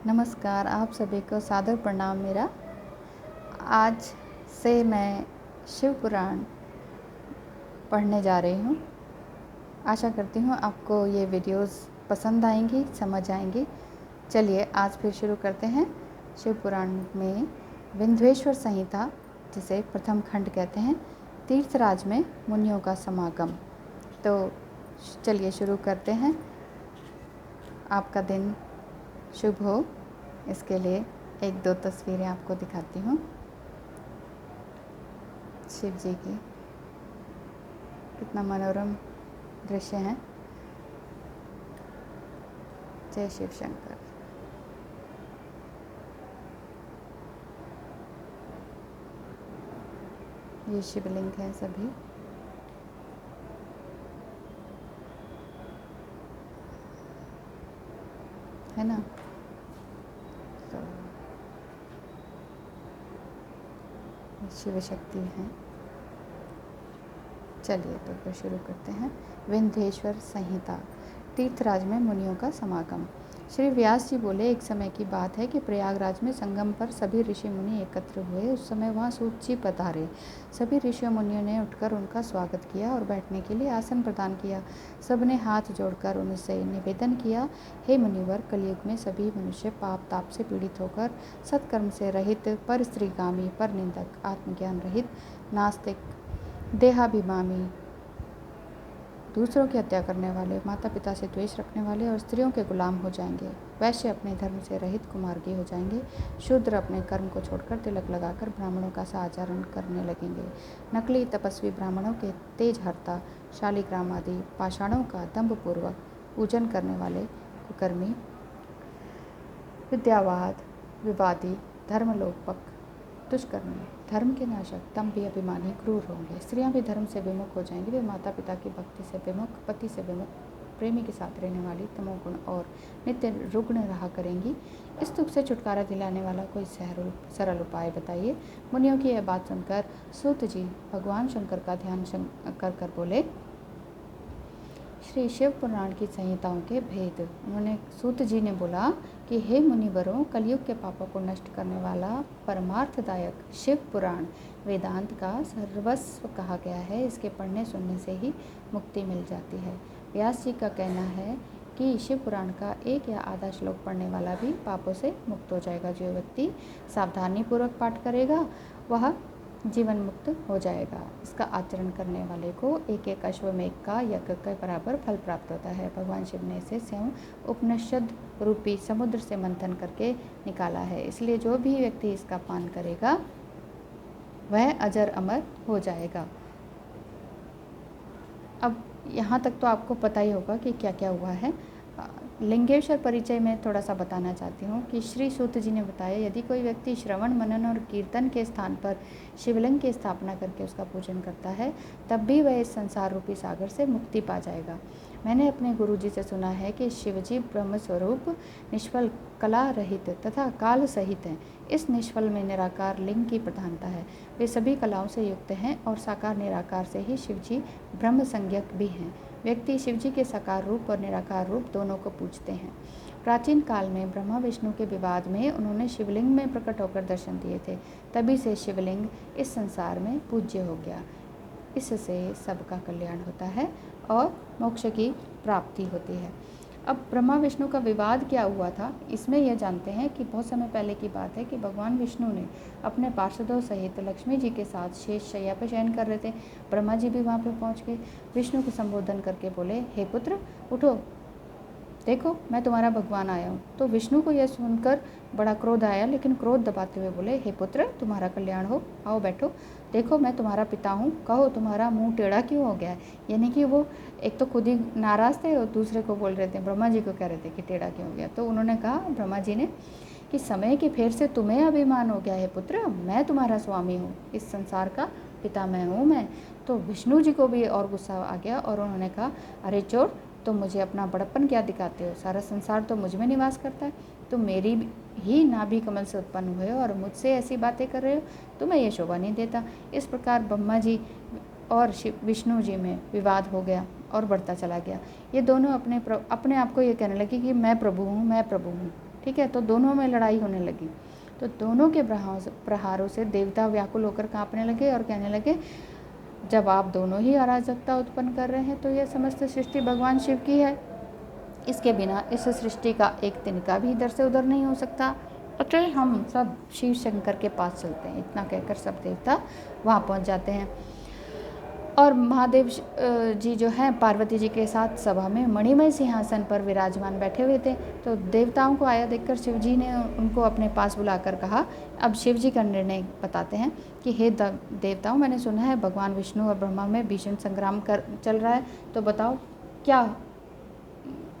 नमस्कार, आप सभी को सादर प्रणाम मेरा। आज से मैं शिव पुराण पढ़ने जा रही हूँ। आशा करती हूँ आपको ये वीडियोस पसंद आएंगी, समझ आएंगी। चलिए आज फिर शुरू करते हैं। शिव पुराण में विंध्येश्वर संहिता, जिसे प्रथम खंड कहते हैं, तीर्थराज में मुनियों का समागम। तो चलिए शुरू करते हैं। आपका दिन शुभ हो, इसके लिए एक दो तस्वीरें आपको दिखाती हूँ शिव जी की। कितना मनोरम दृश्य है। जय शिव शंकर। ये शिवलिंग है सभी। है ना। तो शिव शक्ति हैं। चलिए तो फिर शुरू करते हैं। विंध्येश्वर संहिता, तीर्थराज में मुनियों का समागम। श्री व्यास जी बोले, एक समय की बात है कि प्रयागराज में संगम पर सभी ऋषि मुनि एकत्र हुए। उस समय वहाँ सूत जी पधारे। सभी ऋषि मुनियों ने उठकर उनका स्वागत किया और बैठने के लिए आसन प्रदान किया। सबने हाथ जोड़कर उनसे निवेदन किया, हे मुनिवर, कलयुग में सभी मनुष्य पाप ताप से पीड़ित होकर सत्कर्म से रहित, पर स्त्रीगामी, पर निंदक, आत्मज्ञान रहित, नास्तिक, देहाभिमानी, दूसरों की हत्या करने वाले, माता पिता से द्वेष रखने वाले और स्त्रियों के गुलाम हो जाएंगे। वैश्य अपने धर्म से रहित कुमार्गी हो जाएंगे। शूद्र अपने कर्म को छोड़कर तिलक लगाकर ब्राह्मणों का सा आचरण करने लगेंगे। नकली तपस्वी ब्राह्मणों के तेज हरता, शालिग्राम आदि पाषाणों का दंभपूर्वक पूजन करने वाले कुकर्मी, विद्यावाद, विवादी, धर्मलोपक, दुष्कर्मी, धर्म के नाशक, दंभी, अभिमानी, क्रूर होंगे। स्त्रियां भी धर्म से विमुख हो जाएंगी। वे माता पिता की भक्ति से विमुख, पति से विमुख, प्रेमी के साथ रहने वाली, तमोगुण और नित्य रुग्ण रहा करेंगी। इस दुख से छुटकारा दिलाने वाला कोई सरल उपाय बताइए। मुनियों की यह बात सुनकर सूत जी भगवान शंकर का ध्यान कर बोले, श्री शिव पुराण की संहिताओं के भेद। उन्होंने, सूत जी ने बोला कि हे मुनिवरों, कलयुग के पापों को नष्ट करने वाला परमार्थदायक शिव पुराण वेदांत का सर्वस्व कहा गया है। इसके पढ़ने सुनने से ही मुक्ति मिल जाती है। व्यास जी का कहना है कि शिव पुराण का एक या आधा श्लोक पढ़ने वाला भी पापों से मुक्त हो जाएगा। जो व्यक्ति सावधानीपूर्वक पाठ करेगा वह जीवन मुक्त हो जाएगा। इसका आचरण करने वाले को एक एक अश्वमेघ का यज्ञ के बराबर फल प्राप्त होता है। भगवान शिव ने इसे स्वयं उपनिषद रूपी समुद्र से मंथन करके निकाला है। इसलिए जो भी व्यक्ति इसका पान करेगा वह अजर अमर हो जाएगा। अब यहाँ तक तो आपको पता ही होगा कि क्या क्या हुआ है। लिंगेश्वर परिचय में थोड़ा सा बताना चाहती हूँ कि श्री सूत जी ने बताया, यदि कोई व्यक्ति श्रवण, मनन और कीर्तन के स्थान पर शिवलिंग की स्थापना करके उसका पूजन करता है, तब भी वह इस संसार रूपी सागर से मुक्ति पा जाएगा। मैंने अपने गुरु जी से सुना है कि शिवजी ब्रह्म स्वरूप, निष्फल, कला रहित तथा काल सहित हैं। इस निष्फल में निराकार लिंग की प्रधानता है। वे सभी कलाओं से युक्त हैं और साकार निराकार से ही शिवजी ब्रह्म संज्ञक भी हैं। व्यक्ति शिवजी के साकार रूप और निराकार रूप दोनों को पूजते हैं। प्राचीन काल में ब्रह्मा विष्णु के विवाद में उन्होंने शिवलिंग में प्रकट होकर दर्शन दिए थे। तभी से शिवलिंग इस संसार में पूज्य हो गया। इससे सबका कल्याण होता है और मोक्ष की प्राप्ति होती है। अब ब्रह्मा विष्णु का विवाद क्या हुआ था, इसमें यह जानते हैं कि बहुत समय पहले की बात है कि भगवान विष्णु ने अपने पार्षदों सहित लक्ष्मी जी के साथ शेष शैया पर शयन कर रहे थे। ब्रह्मा जी भी वहाँ पे पहुँच गए। विष्णु को संबोधन करके बोले, हे पुत्र उठो, देखो मैं तुम्हारा भगवान आया हूँ। तो विष्णु को यह सुनकर बड़ा क्रोध आया, लेकिन क्रोध दबाते हुए बोले, हे पुत्र तुम्हारा कल्याण हो, आओ बैठो, देखो मैं तुम्हारा पिता हूँ, कहो तुम्हारा मुंह टेढ़ा क्यों हो गया है। यानी कि वो एक तो खुद ही नाराज़ थे और दूसरे को बोल रहे थे, ब्रह्मा जी को कह रहे थे कि टेढ़ा क्यों हो गया। तो उन्होंने कहा, ब्रह्मा जी ने, कि समय की फेर से तुम्हें अभिमान हो गया है पुत्र, मैं तुम्हारा स्वामी हूँ, इस संसार का पिता मैं हूँ मैं। तो विष्णु जी को भी और गुस्सा आ गया और उन्होंने कहा, अरे चोर, तुम मुझे अपना बड़प्पन क्या दिखाते हो, सारा संसार तो मुझ में निवास करता है, तुम मेरी ही नाभि कमल से उत्पन्न हुए हो और मुझसे ऐसी बातें कर रहे हो, तुम्हें ये शोभा नहीं देता। इस प्रकार ब्रह्मा जी और विष्णु जी में विवाद हो गया और बढ़ता चला गया। ये दोनों अपने आप को ये कहने लगे कि मैं प्रभु हूँ, मैं प्रभु हूँ। ठीक है। तो दोनों में लड़ाई होने लगी। तो दोनों के प्रहारों से देवता व्याकुल होकर कांपने लगे और कहने लगे, जब आप दोनों ही अराजकता उत्पन्न कर रहे हैं तो यह समस्त सृष्टि भगवान शिव की है, इसके बिना इस सृष्टि का एक तिनका भी इधर से उधर नहीं हो सकता, अतः हम सब शिव शंकर के पास चलते हैं। इतना कहकर सब देवता वहाँ पहुँच जाते हैं। और महादेव जी जो हैं पार्वती जी के साथ सभा में मणिमय सिंहासन पर विराजमान बैठे हुए थे। तो देवताओं को आया देखकर शिव जी ने उनको अपने पास बुलाकर कहा, अब शिव जी का निर्णय बताते हैं कि हे देवताओं, मैंने सुना है भगवान विष्णु और ब्रह्मा में भीषण संग्राम चल रहा है, तो बताओ क्या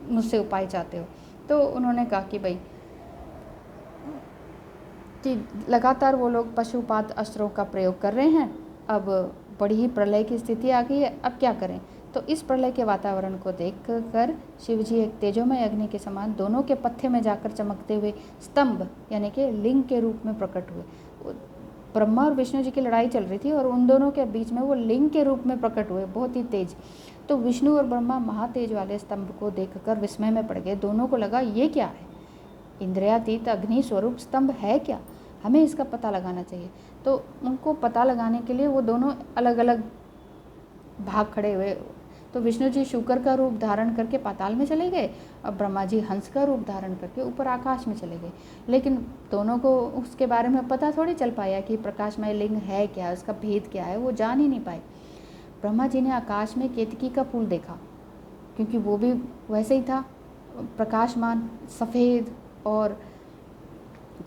मुझसे उपाय चाहते हो। तो उन्होंने कहा कि भाई कि लगातार वो लोग पशुपात अस्त्रों का प्रयोग कर रहे हैं, अब बड़ी ही प्रलय की स्थिति आ गई है, अब क्या करें। तो इस प्रलय के वातावरण को देखकर शिव जी एक तेजोमय अग्नि के समान दोनों के पत्थे में जाकर चमकते हुए स्तंभ यानी कि लिंग के रूप में प्रकट हुए। ब्रह्मा और विष्णु जी की लड़ाई चल रही थी और उन दोनों के बीच में वो लिंग के रूप में प्रकट हुए, बहुत ही तेज। तो विष्णु और ब्रह्मा महातेज वाले स्तंभ को देखकर विस्मय में पड़ गए। दोनों को लगा ये क्या है, इंद्रियातीत अग्नि स्वरूप स्तंभ है क्या, हमें इसका पता लगाना चाहिए। तो उनको पता लगाने के लिए वो दोनों अलग अलग भाग खड़े हुए। तो विष्णु जी शुकर का रूप धारण करके पाताल में चले गए और ब्रह्मा जी हंस का रूप धारण करके ऊपर आकाश में चले गए। लेकिन दोनों को उसके बारे में पता थोड़ी चल पाया कि प्रकाशमय लिंग है क्या, उसका भेद क्या है, वो जान ही नहीं पाए। ब्रह्मा जी ने आकाश में केतकी का फूल देखा, क्योंकि वो भी वैसे ही था, प्रकाशमान, सफ़ेद और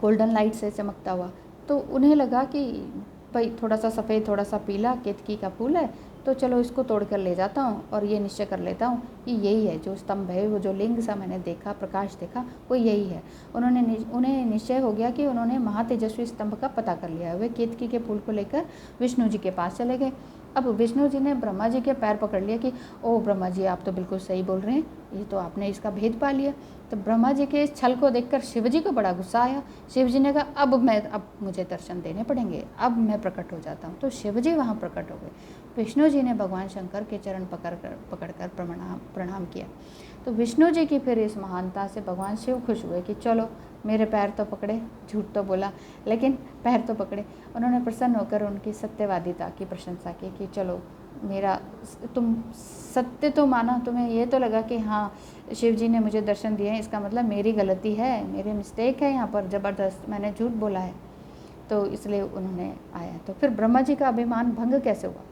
गोल्डन लाइट से चमकता हुआ। तो उन्हें लगा कि भाई थोड़ा सा सफ़ेद थोड़ा सा पीला केतकी का फूल है, तो चलो इसको तोड़ कर ले जाता हूँ और ये निश्चय कर लेता हूँ कि यही है जो स्तंभ है, वो जो लिंग सा मैंने देखा, प्रकाश देखा, वो यही है। उन्हें निश्चय हो गया कि उन्होंने महातेजस्वी स्तंभ का पता कर लिया। वे केतकी के फूल को लेकर विष्णु जी के पास चले गए। अब विष्णु जी ने ब्रह्मा जी के पैर पकड़ लिया कि ओ ब्रह्मा जी, आप तो बिल्कुल सही बोल रहे हैं, ये तो आपने इसका भेद पा लिया। तो ब्रह्मा जी के इस छल को देखकर शिव जी को बड़ा गुस्सा आया। शिव जी ने कहा अब मुझे दर्शन देने पड़ेंगे, अब मैं प्रकट हो जाता हूँ। तो शिव जी वहाँ प्रकट हो गए। विष्णु जी ने भगवान शंकर के चरण पकड़कर प्रणाम किया। तो विष्णु जी की फिर इस महानता से भगवान शिव खुश हुए कि चलो मेरे पैर तो पकड़े, झूठ तो बोला लेकिन पैर तो पकड़े। उन्होंने प्रसन्न होकर उनकी सत्यवादिता की प्रशंसा की कि चलो तुम सत्य तो माना, तुम्हें ये तो लगा कि हाँ शिव जी ने मुझे दर्शन दिए हैं, इसका मतलब मेरी गलती है, मेरे मिस्टेक है, यहाँ पर ज़बरदस्त मैंने झूठ बोला है, तो इसलिए उन्होंने आया। तो फिर ब्रह्मा जी का अभिमान भंग कैसे हुआ।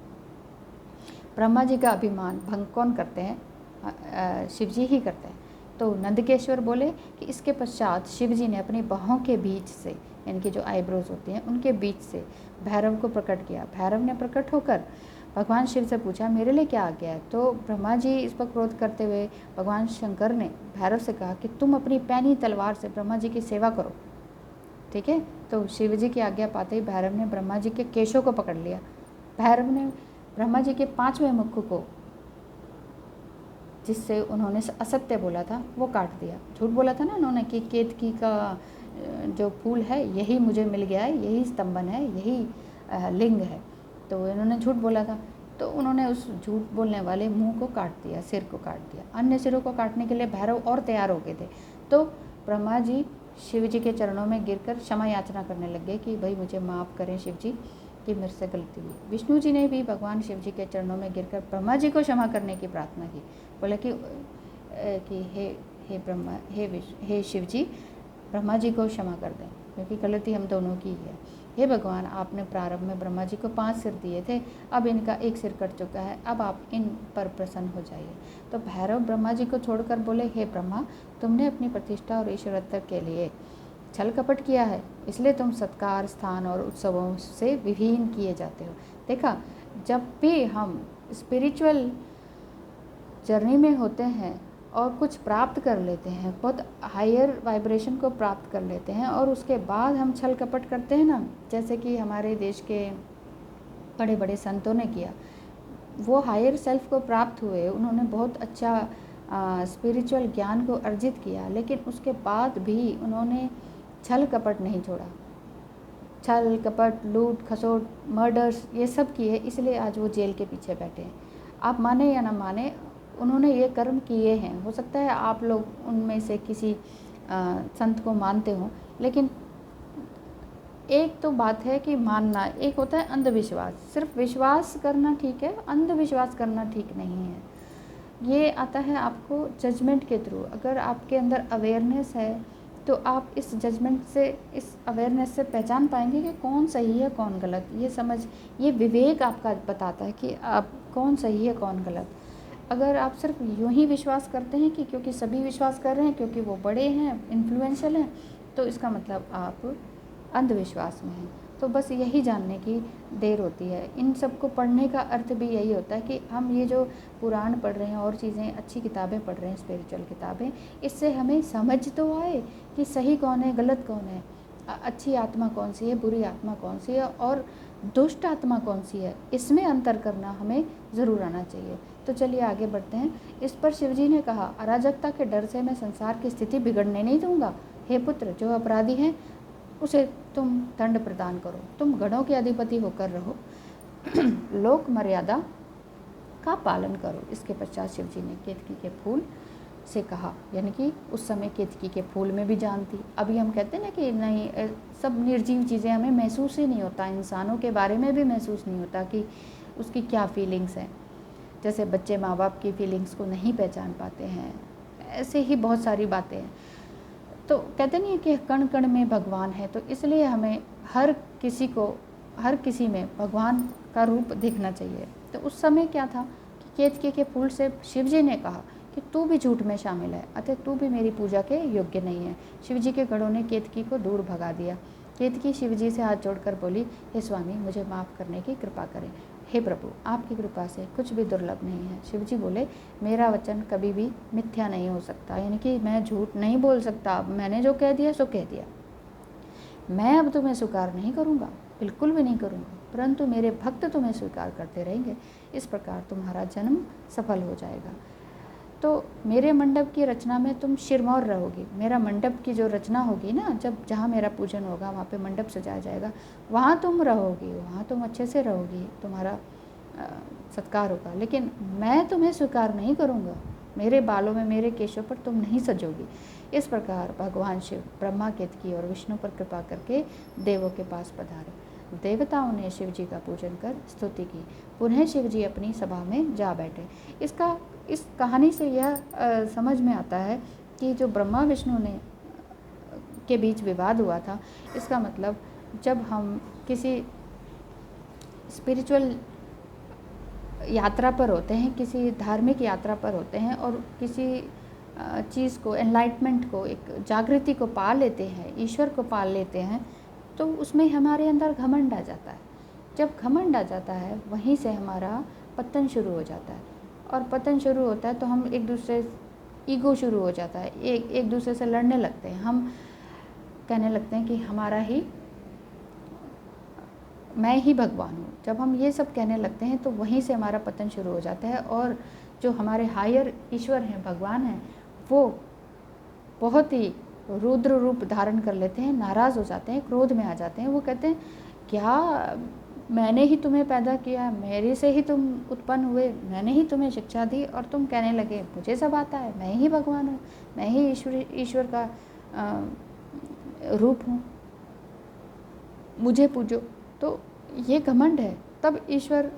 ब्रह्मा जी का अभिमान भंग कौन करते हैं, शिव जी ही करते हैं। तो नंदकेश्वर बोले कि इसके पश्चात शिव जी ने अपनी बाहों के बीच से, यानी कि जो आईब्रोज होती हैं उनके बीच से भैरव को प्रकट किया। भैरव ने प्रकट होकर भगवान शिव से पूछा मेरे लिए क्या आ गया है। तो ब्रह्मा जी इस पर क्रोध करते हुए भगवान शंकर ने भैरव से कहा कि तुम अपनी पैनी तलवार से ब्रह्मा जी की सेवा करो, ठीक है। तो शिव जी की आज्ञा पाते ही भैरव ने ब्रह्मा जी के केशों को पकड़ लिया। भैरव ने ब्रह्मा जी के 5वें मुख को, जिससे उन्होंने असत्य बोला था, वो काट दिया। झूठ बोला था ना उन्होंने कि केतकी का जो फूल है यही मुझे मिल गया है, यही स्तंभन है, यही लिंग है, तो इन्होंने झूठ बोला था। तो उन्होंने उस झूठ बोलने वाले मुंह को काट दिया, सिर को काट दिया। अन्य सिरों को काटने के लिए भैरव और तैयार हो गए थे। तो ब्रह्मा जी शिव जी के चरणों में गिरकर क्षमा याचना करने लगे कि भाई मुझे माफ़ करें शिव जी कि मेरे से गलती हुई। विष्णु जी ने भी भगवान शिव जी के चरणों में गिरकर ब्रह्मा जी को क्षमा करने की प्रार्थना की। बोले कि हे ब्रह्मा, हे शिव जी, ब्रह्मा जी को क्षमा कर दें क्योंकि गलती हम दोनों की है। हे भगवान, आपने प्रारंभ में ब्रह्मा जी को 5 सिर दिए थे, अब इनका 1 सिर कट चुका है, अब आप इन पर प्रसन्न हो जाइए। तो भैरव ब्रह्मा जी को छोड़कर बोले हे ब्रह्मा, तुमने अपनी प्रतिष्ठा और ईश्वरत्व के लिए छल कपट किया है, इसलिए तुम सत्कार, स्थान और उत्सवों से विहीन किए जाते हो। देखा, जब भी हम स्पिरिचुअल जर्नी में होते हैं और कुछ प्राप्त कर लेते हैं, बहुत हायर वाइब्रेशन को प्राप्त कर लेते हैं और उसके बाद हम छल कपट करते हैं ना, जैसे कि हमारे देश के बड़े बड़े संतों ने किया, वो हायर सेल्फ को प्राप्त हुए, उन्होंने बहुत अच्छा स्पिरिचुअल ज्ञान को अर्जित किया, लेकिन उसके बाद भी उन्होंने छल कपट नहीं छोड़ा। छल कपट, लूट खसोट, मर्डर्स, ये सब किए, इसलिए आज वो जेल के पीछे बैठे हैं। आप माने या ना माने, उन्होंने ये कर्म किए हैं। हो सकता है आप लोग उनमें से किसी संत को मानते हो, लेकिन एक तो बात है कि मानना, एक होता है अंधविश्वास। सिर्फ विश्वास करना ठीक है, अंधविश्वास करना ठीक नहीं है। ये आता है आपको जजमेंट के थ्रू। अगर आपके अंदर अवेयरनेस है तो आप इस जजमेंट से, इस अवेयरनेस से पहचान पाएंगे कि कौन सही है कौन गलत। ये समझ, ये विवेक आपका बताता है कि आप कौन सही है कौन गलत। अगर आप सिर्फ यूं ही विश्वास करते हैं कि क्योंकि सभी विश्वास कर रहे हैं, क्योंकि वो बड़े हैं, इन्फ्लुएंशियल हैं, तो इसका मतलब आप अंधविश्वास में हैं। तो बस यही जानने की देर होती है। इन सब को पढ़ने का अर्थ भी यही होता है कि हम ये जो पुराण पढ़ रहे हैं और चीज़ें, अच्छी किताबें पढ़ रहे हैं, स्पिरिचुअल किताबें, इससे हमें समझ तो आए कि सही कौन है गलत कौन है, अच्छी आत्मा कौन सी है, बुरी आत्मा कौन सी है और दुष्ट आत्मा कौन सी है। इसमें अंतर करना हमें ज़रूर आना चाहिए। तो चलिए आगे बढ़ते हैं। इस पर शिवजी ने कहा, अराजकता के डर से मैं संसार की स्थिति बिगड़ने नहीं दूंगा। हे पुत्र, जो अपराधी हैं उसे तुम दंड प्रदान करो, तुम गणों के अधिपति होकर रहो, लोक मर्यादा का पालन करो। इसके पश्चात शिवजी ने केतकी के फूल से कहा, यानी कि उस समय केतकी के फूल में भी जान थी। अभी हम कहते हैं ना कि नहीं, सब निर्जीव चीज़ें हमें महसूस ही नहीं होता, इंसानों के बारे में भी महसूस नहीं होता कि उसकी क्या फीलिंग्स हैं। जैसे बच्चे माँ बाप की फीलिंग्स को नहीं पहचान पाते हैं, ऐसे ही बहुत सारी बातें हैं। तो कहते नहीं है कि कण कण में भगवान है, तो इसलिए हमें हर किसी में भगवान का रूप देखना चाहिए। तो उस समय क्या था कि केतकी के फूल से शिवजी ने कहा कि तू भी झूठ में शामिल है, अतः तू भी मेरी पूजा के योग्य नहीं है। शिवजी के गणों ने केतकी को दूर भगा दिया। केतकी शिवजी से हाथ जोड़कर बोली, हे स्वामी, मुझे माफ़ करने की कृपा करें। हे प्रभु, आपकी कृपा से कुछ भी दुर्लभ नहीं है। शिवजी बोले, मेरा वचन कभी भी मिथ्या नहीं हो सकता, यानी कि मैं झूठ नहीं बोल सकता। मैंने जो कह दिया सो कह दिया। मैं अब तुम्हें स्वीकार नहीं करूँगा, बिल्कुल भी नहीं करूँगा, परंतु मेरे भक्त तुम्हें स्वीकार करते रहेंगे। इस प्रकार तुम्हारा जन्म सफल हो जाएगा। तो मेरे मंडप की रचना में तुम शिरमौर रहोगी। मेरा मंडप की जो रचना होगी ना, जहाँ मेरा पूजन होगा, वहाँ पे मंडप सजाया जाएगा, वहाँ तुम रहोगी, वहाँ तुम अच्छे से रहोगी, तुम्हारा सत्कार होगा। लेकिन मैं तुम्हें स्वीकार नहीं करूँगा, मेरे बालों में, मेरे केशों पर तुम नहीं सजोगी। इस प्रकार भगवान शिव ब्रह्मा, केतकी और विष्णु पर कृपा करके देवों के पास पधारे। देवताओं ने शिव जी का पूजन कर स्तुति की। पुनः शिव जी अपनी सभा में जा बैठे। इस कहानी से यह समझ में आता है कि जो ब्रह्मा विष्णु ने के बीच विवाद हुआ था, इसका मतलब जब हम किसी स्पिरिचुअल यात्रा पर होते हैं, किसी धार्मिक यात्रा पर होते हैं और किसी चीज़ को, एनलाइटमेंट को, एक जागृति को पा लेते हैं, ईश्वर को पा लेते हैं, तो उसमें हमारे अंदर घमंड आ जाता है। जब घमंड आ जाता है, वहीं से हमारा पतन शुरू हो जाता है। और पतन शुरू होता है तो हम एक दूसरे, ईगो शुरू हो जाता है, एक दूसरे से लड़ने लगते हैं। हम कहने लगते हैं कि हमारा ही, मैं ही भगवान हूँ। जब हम ये सब कहने लगते हैं तो वहीं से हमारा पतन शुरू हो जाता है। और जो हमारे हायर ईश्वर हैं, भगवान हैं, वो बहुत ही रुद्र रूप धारण कर लेते हैं, नाराज़ हो जाते हैं, क्रोध में आ जाते हैं। वो कहते हैं, क्या मैंने ही तुम्हें पैदा किया, मेरे से ही तुम उत्पन्न हुए, मैंने ही तुम्हें शिक्षा दी और तुम कहने लगे मुझे सब आता है, मैं ही भगवान हूँ, मैं ही ईश्वर का रूप हूँ, मुझे पूजो। तो ये घमंड है। तब ईश्वर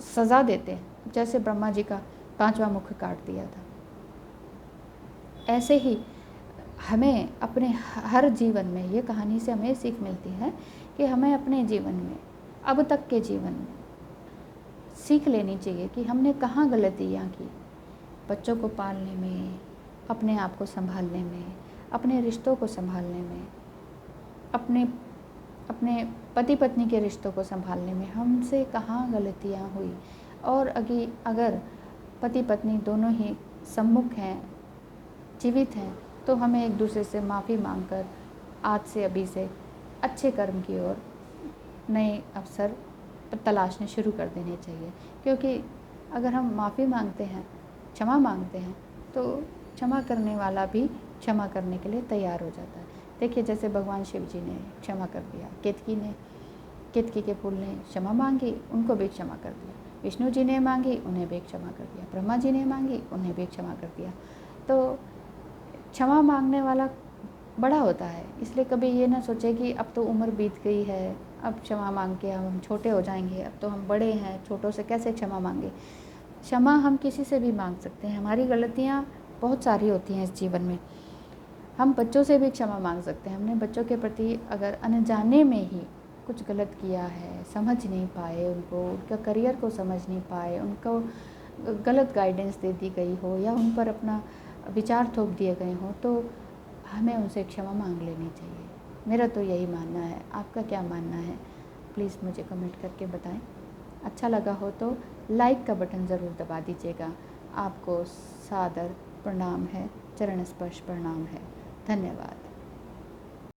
सज़ा देते हैं, जैसे ब्रह्मा जी का 5वां मुख काट दिया था। ऐसे ही हमें अपने हर जीवन में, ये कहानी से हमें सीख मिलती है कि हमें अपने जीवन में, अब तक के जीवन में सीख लेनी चाहिए कि हमने कहाँ गलतियाँ की। बच्चों को पालने में, अपने आप को संभालने में, अपने रिश्तों को संभालने में, अपने पति पत्नी के रिश्तों को संभालने में हमसे कहाँ गलतियाँ हुई। और अगर पति पत्नी दोनों ही सम्मुख हैं, जीवित हैं, तो हमें एक दूसरे से माफ़ी मांगकर आज से, अभी से अच्छे कर्म की ओर नए अवसर तलाशने शुरू कर देने चाहिए। क्योंकि अगर हम माफ़ी मांगते हैं, क्षमा मांगते हैं, तो क्षमा करने वाला भी क्षमा करने के लिए तैयार हो जाता है। देखिए, जैसे भगवान शिव जी ने क्षमा कर दिया, केतकी के फूल ने क्षमा मांगी, उनको भी क्षमा कर दिया। विष्णु जी ने मांगी, उन्हें भी क्षमा कर दिया। ब्रह्मा जी ने मांगी, उन्हें भी क्षमा कर दिया। तो क्षमा मांगने वाला बड़ा होता है। इसलिए कभी ये ना सोचे कि अब तो उम्र बीत गई है, अब क्षमा मांग के हम छोटे हो जाएंगे, अब तो हम बड़े हैं, छोटों से कैसे क्षमा मांगे। क्षमा हम किसी से भी मांग सकते हैं। हमारी गलतियाँ बहुत सारी होती हैं इस जीवन में। हम बच्चों से भी क्षमा मांग सकते हैं। हमने बच्चों के प्रति अगर अनजाने में ही कुछ गलत किया है, समझ नहीं पाए उनको, उनका करियर को समझ नहीं पाए, उनको गलत गाइडेंस दे दी गई हो या उन पर अपना विचार थोप दिए गए हों, तो हमें उनसे क्षमा मांग लेनी चाहिए। मेरा तो यही मानना है। आपका क्या मानना है? प्लीज़ मुझे कमेंट करके बताएं। अच्छा लगा हो तो लाइक का बटन ज़रूर दबा दीजिएगा। आपको सादर प्रणाम है, चरण स्पर्श प्रणाम है। धन्यवाद।